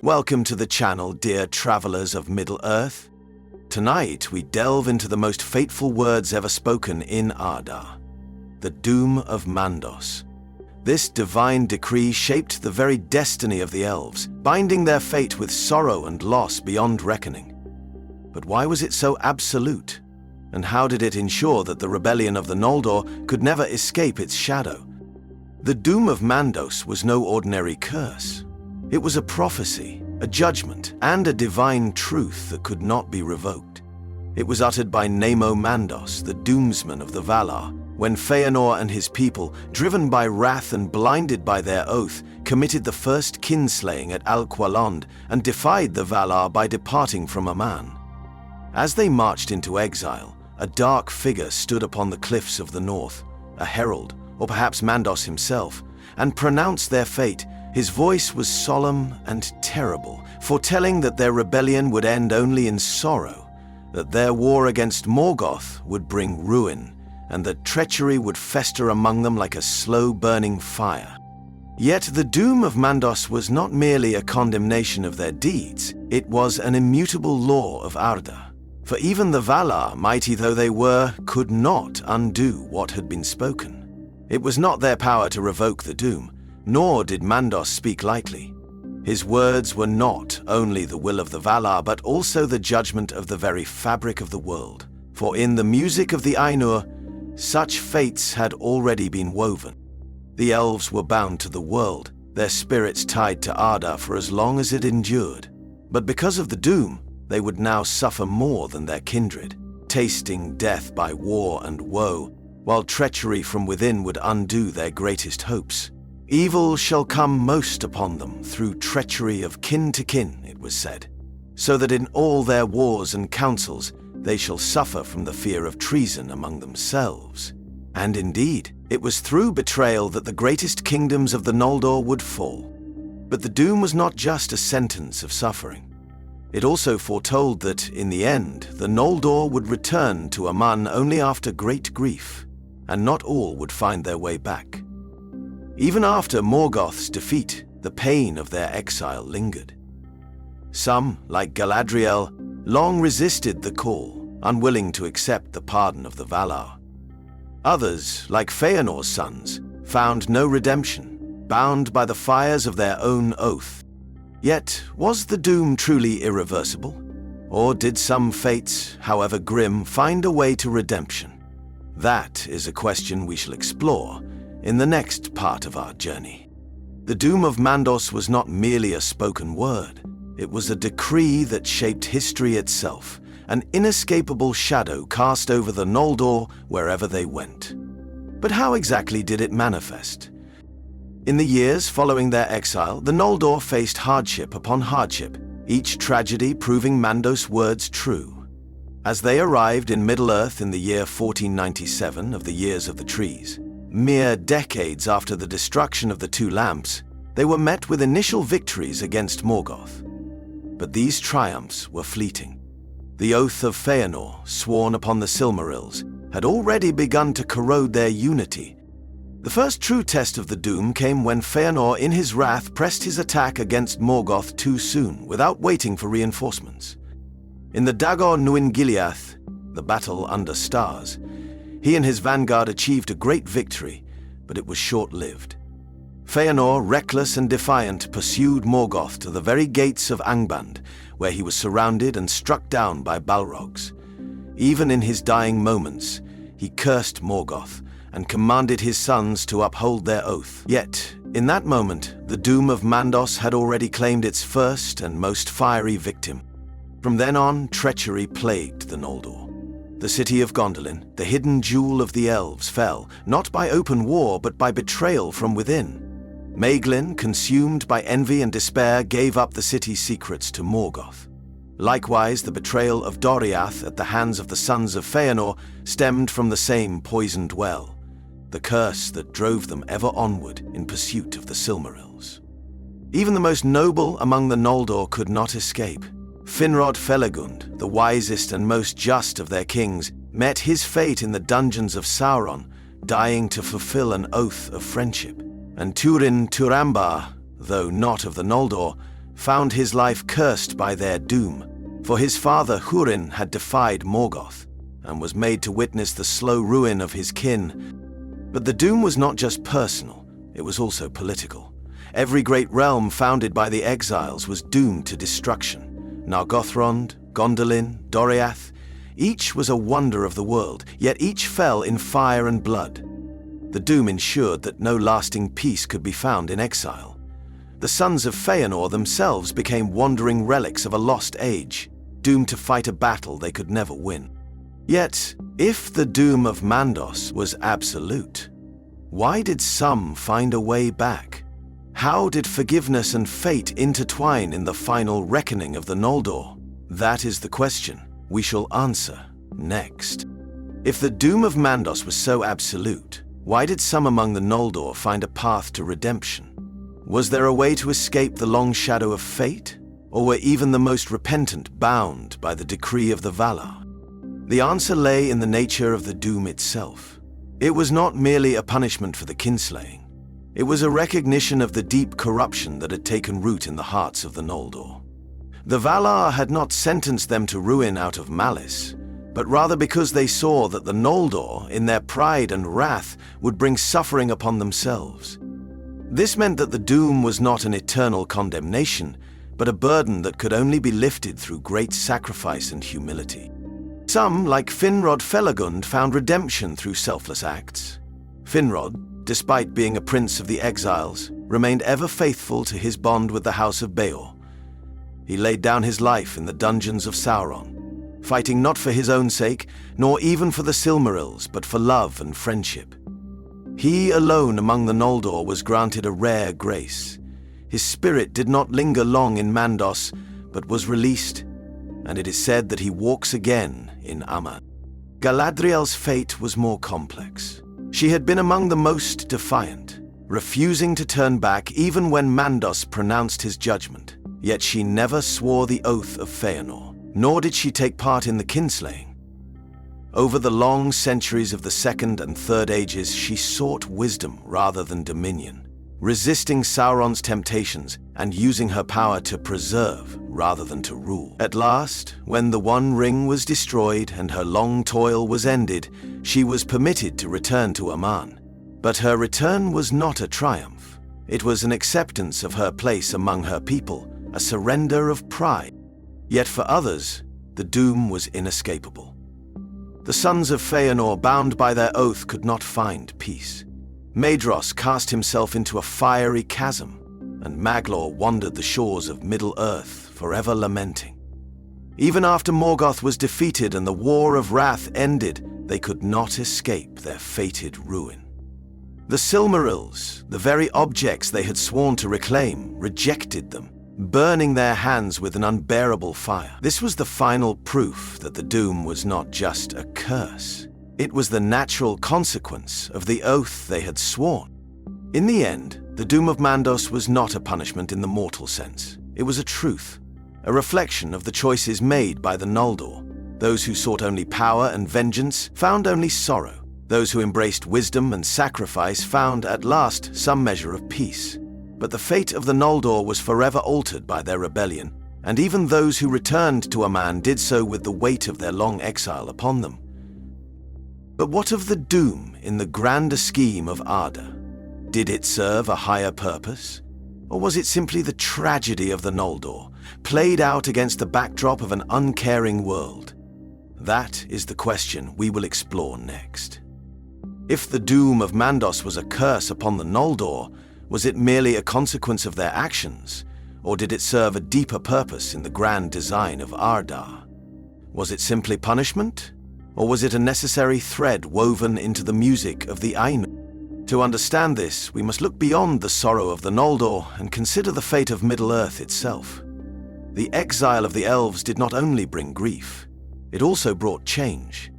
Welcome to the channel, dear travelers of Middle-earth. Tonight we delve into the most fateful words ever spoken in Ardar, the doom of Mandos. This divine decree shaped the very destiny of the Elves, binding their fate with sorrow and loss beyond reckoning. But why was it so absolute? And how did it ensure that the rebellion of the Noldor could never escape its shadow? The doom of Mandos was no ordinary curse. It was a prophecy, a judgment, and a divine truth that could not be revoked. It was uttered by Nemo Mandos, the doomsman of the Valar, when Feanor and his people, driven by wrath and blinded by their oath, committed the first kinslaying at Alqualond and defied the Valar by departing from Aman. As they marched into exile, a dark figure stood upon the cliffs of the north, a herald, or perhaps Mandos himself, and pronounced their fate. His voice was solemn and terrible, foretelling that their rebellion would end only in sorrow, that their war against Morgoth would bring ruin, and that treachery would fester among them like a slow-burning fire. Yet the doom of Mandos was not merely a condemnation of their deeds, it was an immutable law of Ardar. For even the Valar, mighty though they were, could not undo what had been spoken. It was not their power to revoke the doom, nor did Mandos speak lightly. His words were not only the will of the Valar, but also the judgment of the very fabric of the world. For in the music of the Ainur, such fates had already been woven. The Elves were bound to the world, their spirits tied to Ardar for as long as it endured. But because of the doom, they would now suffer more than their kindred, tasting death by war and woe, while treachery from within would undo their greatest hopes. Evil shall come most upon them through treachery of kin to kin, it was said, so that in all their wars and councils they shall suffer from the fear of treason among themselves. And indeed, it was through betrayal that the greatest kingdoms of the Noldor would fall. But the doom was not just a sentence of suffering. It also foretold that, in the end, the Noldor would return to Aman only after great grief, and not all would find their way back. Even after Morgoth's defeat, the pain of their exile lingered. Some, like Galadriel, long resisted the call, unwilling to accept the pardon of the Valar. Others, like Feanor's sons, found no redemption, bound by the fires of their own oath. Yet, was the doom truly irreversible? Or did some fates, however grim, find a way to redemption? That is a question we shall explore in the next part of our journey. The doom of Mandos was not merely a spoken word. It was a decree that shaped history itself, an inescapable shadow cast over the Noldor wherever they went. But how exactly did it manifest? In the years following their exile, the Noldor faced hardship upon hardship, each tragedy proving Mandos' words true. As they arrived in Middle-earth in the year 1497 of the Years of the Trees, mere decades after the destruction of the Two Lamps, they were met with initial victories against Morgoth. But these triumphs were fleeting. The oath of Feanor, sworn upon the Silmarils, had already begun to corrode their unity. The first true test of the doom came when Feanor, in his wrath, pressed his attack against Morgoth too soon, without waiting for reinforcements. In the Dagor Nuin-Gileath, the battle under stars, he and his vanguard achieved a great victory, but it was short-lived. Feanor, reckless and defiant, pursued Morgoth to the very gates of Angband, where he was surrounded and struck down by Balrogs. Even in his dying moments, he cursed Morgoth and commanded his sons to uphold their oath. Yet, in that moment, the doom of Mandos had already claimed its first and most fiery victim. From then on, treachery plagued the Noldor. The city of Gondolin, the hidden jewel of the Elves, fell, not by open war, but by betrayal from within. Maeglin, consumed by envy and despair, gave up the city's secrets to Morgoth. Likewise, the betrayal of Doriath at the hands of the sons of Feanor stemmed from the same poisoned well, the curse that drove them ever onward in pursuit of the Silmarils. Even the most noble among the Noldor could not escape. Finrod Felagund, the wisest and most just of their kings, met his fate in the dungeons of Sauron, dying to fulfill an oath of friendship. And Turin Turambar, though not of the Noldor, found his life cursed by their doom, for his father Húrin had defied Morgoth and was made to witness the slow ruin of his kin. But the doom was not just personal, it was also political. Every great realm founded by the exiles was doomed to destruction. Nargothrond, Gondolin, Doriath, each was a wonder of the world, yet each fell in fire and blood. The doom ensured that no lasting peace could be found in exile. The sons of Feanor themselves became wandering relics of a lost age, doomed to fight a battle they could never win. Yet, if the doom of Mandos was absolute, why did some find a way back? How did forgiveness and fate intertwine in the final reckoning of the Noldor? That is the question we shall answer next. If the doom of Mandos was so absolute, why did some among the Noldor find a path to redemption? Was there a way to escape the long shadow of fate? Or were even the most repentant bound by the decree of the Valar? The answer lay in the nature of the doom itself. It was not merely a punishment for the kinslaying. It was a recognition of the deep corruption that had taken root in the hearts of the Noldor. The Valar had not sentenced them to ruin out of malice, but rather because they saw that the Noldor, in their pride and wrath, would bring suffering upon themselves. This meant that the doom was not an eternal condemnation, but a burden that could only be lifted through great sacrifice and humility. Some, like Finrod Felagund, found redemption through selfless acts. Finrod, despite being a prince of the exiles, remained ever faithful to his bond with the House of Beor. He laid down his life in the dungeons of Sauron, fighting not for his own sake, nor even for the Silmarils, but for love and friendship. He alone among the Noldor was granted a rare grace. His spirit did not linger long in Mandos, but was released, and it is said that he walks again in Aman. Galadriel's fate was more complex. She had been among the most defiant, refusing to turn back even when Mandos pronounced his judgment. Yet she never swore the oath of Feanor, nor did she take part in the kinslaying. Over the long centuries of the Second and Third Ages, she sought wisdom rather than dominion, resisting Sauron's temptations and using her power to preserve rather than to rule. At last, when the One Ring was destroyed and her long toil was ended, she was permitted to return to Aman. But her return was not a triumph. It was an acceptance of her place among her people, a surrender of pride. Yet for others, the doom was inescapable. The sons of Feanor, bound by their oath, could not find peace. Maedhros cast himself into a fiery chasm, and Maglor wandered the shores of Middle-earth, forever lamenting. Even after Morgoth was defeated and the War of Wrath ended, they could not escape their fated ruin. The Silmarils, the very objects they had sworn to reclaim, rejected them, burning their hands with an unbearable fire. This was the final proof that the doom was not just a curse. It was the natural consequence of the oath they had sworn. In the end, the doom of Mandos was not a punishment in the mortal sense. It was a truth, a reflection of the choices made by the Noldor. Those who sought only power and vengeance found only sorrow. Those who embraced wisdom and sacrifice found at last some measure of peace. But the fate of the Noldor was forever altered by their rebellion, and even those who returned to Aman did so with the weight of their long exile upon them. But what of the doom in the grander scheme of Arda? Did it serve a higher purpose? Or was it simply the tragedy of the Noldor, played out against the backdrop of an uncaring world? That is the question we will explore next. If the doom of Mandos was a curse upon the Noldor, was it merely a consequence of their actions, or did it serve a deeper purpose in the grand design of Ardar? Was it simply punishment, or was it a necessary thread woven into the music of the Ainu? To understand this, we must look beyond the sorrow of the Noldor and consider the fate of Middle-earth itself. The exile of the Elves did not only bring grief, it also brought change.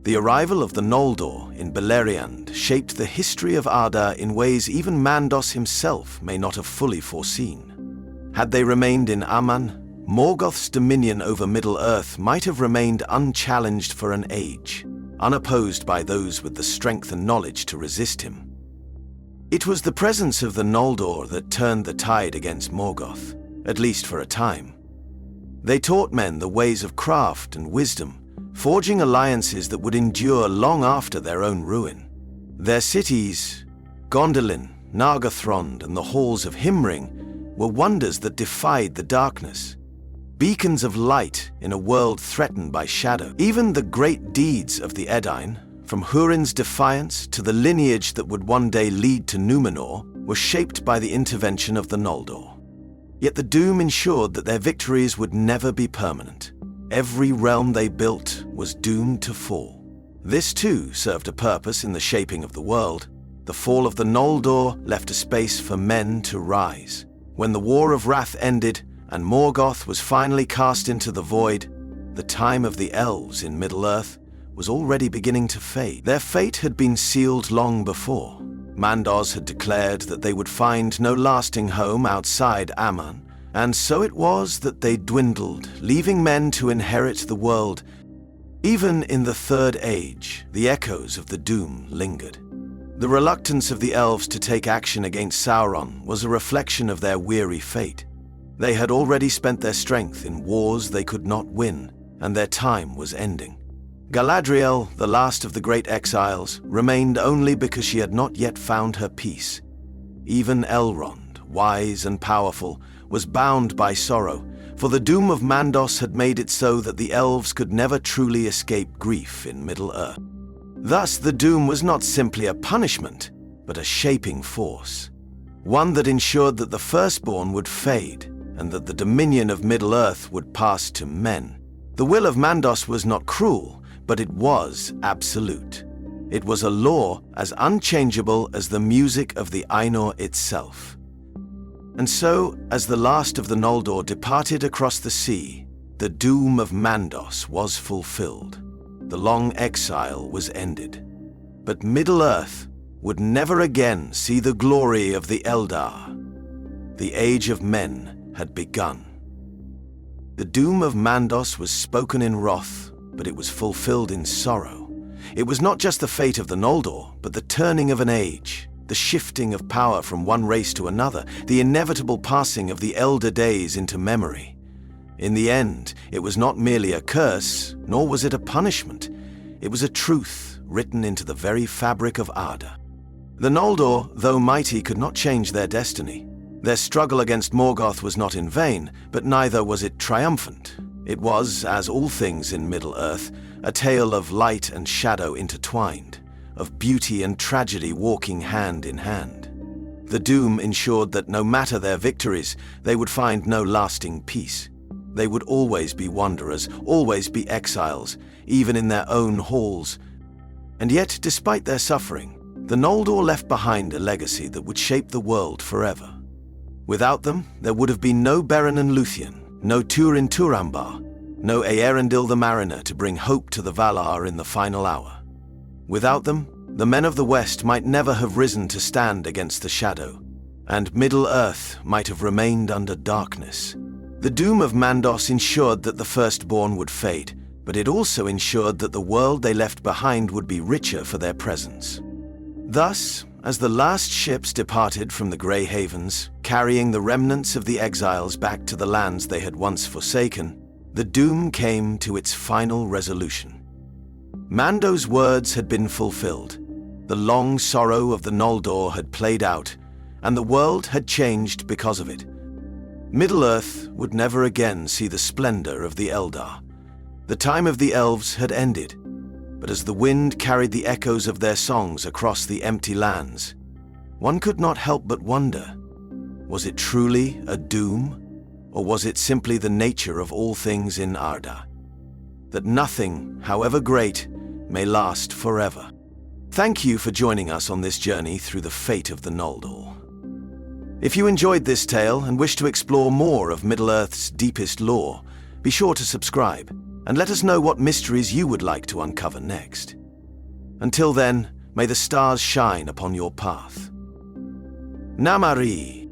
The arrival of the Noldor in Beleriand shaped the history of Arda in ways even Mandos himself may not have fully foreseen. Had they remained in Aman, Morgoth's dominion over Middle-earth might have remained unchallenged for an age, unopposed by those with the strength and knowledge to resist him. It was the presence of the Noldor that turned the tide against Morgoth. at least for a time. They taught men the ways of craft and wisdom, forging alliances that would endure long after their own ruin. Their cities, Gondolin, Nargothrond, and the halls of Himring, were wonders that defied the darkness, beacons of light in a world threatened by shadow. Even the great deeds of the Edain, from Hurin's defiance to the lineage that would one day lead to Numenor, were shaped by the intervention of the Noldor. Yet the Doom ensured that their victories would never be permanent. Every realm they built was doomed to fall. This too served a purpose in the shaping of the world. The fall of the Noldor left a space for men to rise. When the War of Wrath ended and Morgoth was finally cast into the void, the time of the Elves in Middle-earth was already beginning to fade. Their fate had been sealed long before. Mandos had declared that they would find no lasting home outside Aman, and so it was that they dwindled, leaving men to inherit the world. Even in the Third Age, the echoes of the Doom lingered. The reluctance of the Elves to take action against Sauron was a reflection of their weary fate. They had already spent their strength in wars they could not win, and their time was ending. Galadriel, the last of the great exiles, remained only because she had not yet found her peace. Even Elrond, wise and powerful, was bound by sorrow, for the doom of Mandos had made it so that the elves could never truly escape grief in Middle-earth. Thus, the doom was not simply a punishment, but a shaping force, one that ensured that the firstborn would fade and that the dominion of Middle-earth would pass to men. The will of Mandos was not cruel, but it was absolute. It was a law as unchangeable as the music of the Ainur itself. And so, as the last of the Noldor departed across the sea, the doom of Mandos was fulfilled. The long exile was ended. But Middle-earth would never again see the glory of the Eldar. The age of men had begun. The doom of Mandos was spoken in wrath, but it was fulfilled in sorrow. It was not just the fate of the Noldor, but the turning of an age, the shifting of power from one race to another, the inevitable passing of the elder days into memory. In the end, it was not merely a curse, nor was it a punishment. It was a truth written into the very fabric of Arda. The Noldor, though mighty, could not change their destiny. Their struggle against Morgoth was not in vain, but neither was it triumphant. It was, as all things in Middle-earth, a tale of light and shadow intertwined, of beauty and tragedy walking hand in hand. The doom ensured that no matter their victories, they would find no lasting peace. They would always be wanderers, always be exiles, even in their own halls. And yet, despite their suffering, the Noldor left behind a legacy that would shape the world forever. Without them, there would have been no Beren and Luthien, no Turin Turambar, no Eärendil the Mariner to bring hope to the Valar in the final hour. Without them, the men of the West might never have risen to stand against the shadow, and Middle-earth might have remained under darkness. The doom of Mandos ensured that the firstborn would fade, but it also ensured that the world they left behind would be richer for their presence. Thus, as the last ships departed from the Grey Havens, carrying the remnants of the exiles back to the lands they had once forsaken, the doom came to its final resolution. Mando's words had been fulfilled. The long sorrow of the Noldor had played out, and the world had changed because of it. Middle-earth would never again see the splendor of the Eldar. The time of the Elves had ended, but as the wind carried the echoes of their songs across the empty lands, one could not help but wonder, was it truly a doom, or was it simply the nature of all things in Arda? That nothing, however great, may last forever. Thank you for joining us on this journey through the fate of the Noldor. If you enjoyed this tale and wish to explore more of Middle-earth's deepest lore, be sure to subscribe and let us know what mysteries you would like to uncover next. Until then, may the stars shine upon your path. Namari.